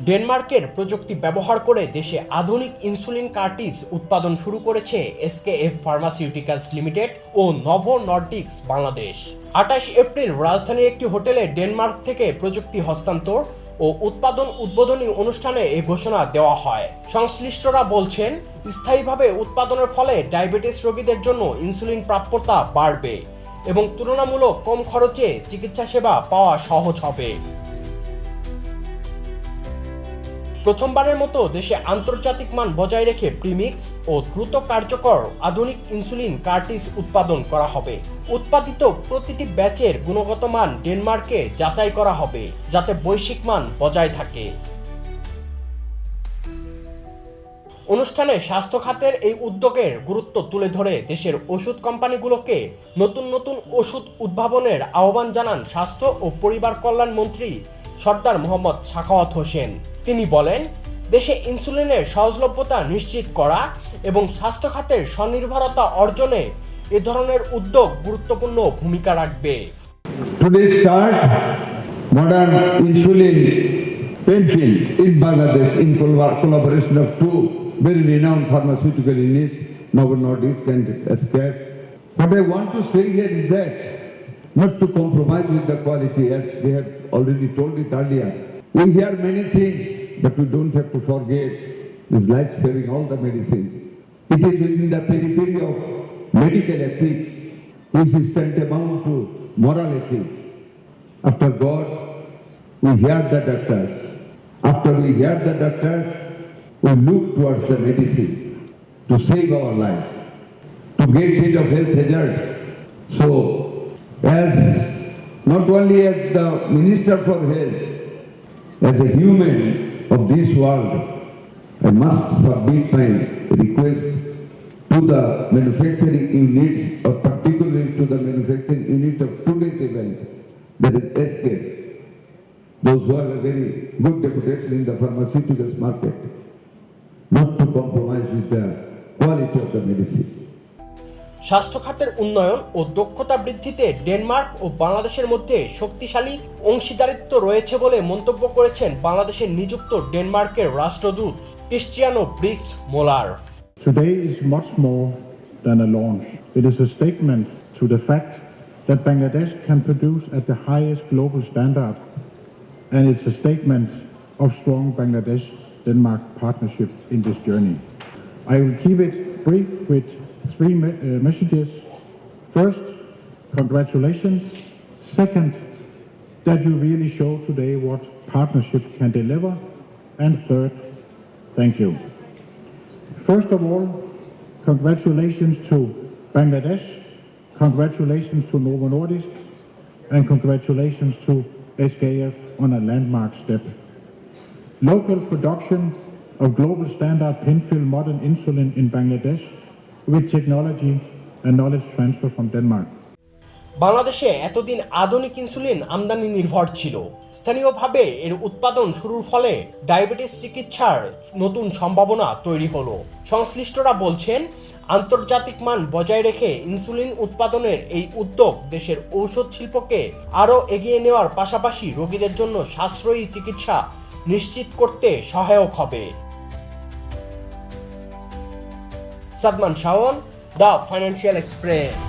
ডেনমার্কের প্রযুক্তি ব্যবহার করে দেশে আধুনিক ইনসুলিন কার্টিজ উৎপাদন শুরু করেছে এসকেএফ ফার্মাসিউটিক্যালস লিমিটেড ও নভো নর্ডিক্স বাংলাদেশ। 28 এপ্রিল রাজধানীর একটি হোটেলে ডেনমার্ক থেকে প্রযুক্তি হস্তান্তর ও উৎপাদন উদ্বোধনী অনুষ্ঠানে এই ঘোষণা দেওয়া হয়। সংশ্লিষ্টরা বলছেন, স্থায়ীভাবে উৎপাদনের ফলে ডায়াবেটিস রোগীদের জন্য ইনসুলিন প্রাপ্যতা বাড়বে এবং তুলনামূলক কম খরচে চিকিৎসা সেবা পাওয়া সহজ হবে। প্রথমবারের মতো দেশে আন্তর্জাতিক মান বজায় রেখে প্রিমিক্স ও দ্রুত কার্যকর আধুনিক ইনসুলিন কার্টিজ উৎপাদন করা হবে। উৎপাদিত প্রতিটি ব্যাচের গুণগত মান ডেনমার্কে যাচাই করা হবে, যাতে বৈশ্বিক মান বজায় থাকে। অনুষ্ঠানে স্বাস্থ্য খাতের এই উদ্যোগের গুরুত্ব তুলে ধরে দেশের ওষুধ কোম্পানিগুলোকে নতুন নতুন ওষুধ উদ্ভাবনের আহ্বান জানান স্বাস্থ্য ও পরিবার কল্যাণ মন্ত্রী সর্দার মোহাম্মদ সাখাওয়াত হোসেন। তিনি বলেন, দেশে ইনসুলিনের সহজলভ্যতা নিশ্চিত করা এবং স্বাস্থ্য খাতের স্বনির্ভরতা অর্জনে এ ধরনের উদ্যোগ গুরুত্বপূর্ণ ভূমিকা রাখবে। Today start modern insulin penfill in Bangladesh in collaboration of two very renowned pharmaceutical units, Novo Nordisk and SKF. What I want to say here is that not to compromise with the quality, as they have already told it earlier. We hear many things, but we don't have to forget is life-saving all the medicines. It is within the periphery of medical ethics, which is tantamount to moral ethics. After God, we hear the doctors. After we hear the doctors, we look towards the medicine to save our life, to get rid of health hazards. So, as not only as the Minister for Health, as a human of this world, I must submit my request to the manufacturing units, or particularly to the manufacturing unit of today's event, that is SKF, those who are a very good reputation in the pharmaceuticals market, not to compromise with the quality of the medicine. স্বাস্থ্য খাতের উন্নয়ন ও দক্ষতা বৃদ্ধিতে Denmark ও বাংলাদেশের মধ্যে শক্তিশালী অংশীদারিত্ব রয়েছে বলে মন্তব্য করেছেন বাংলাদেশের নিযুক্ত ডেনমার্কের রাষ্ট্রদূত Cristiano bricks molar. Today is much more than a launch. It is a statement to the fact that Bangladesh can produce at the highest global standard, and it's a statement of strong Bangladesh-Denmark partnership in this journey. I will keep it brief with three messages. First, congratulations. Second, that you really show today what partnership can deliver. And third, thank you. First of all, congratulations to Bangladesh, congratulations to Novo Nordisk, and congratulations to SKF on a landmark step. Local production of global standard pen-filled modern insulin in Bangladesh with technology and knowledge transfer from Denmark. বাংলাদেশে এতদিন আধুনিক insulin আমদানি নির্ভর ছিল। স্থানীয়ভাবে এর উৎপাদন শুরুর ফলে ডায়াবেটিস চিকিৎসার নতুন সম্ভাবনা তৈরি হলো। সংশ্লিষ্টরা বলছেন, আন্তর্জাতিক মান বজায় রেখে ইনসুলিন উৎপাদনের এই উদ্যোগ দেশের ঔষধ শিল্পকে আরও এগিয়ে নেওয়ার পাশাপাশি রোগীদের জন্য সাশ্রয়ী চিকিৎসা নিশ্চিত করতে সহায়ক হবে। Sadman Shaon, the financial express.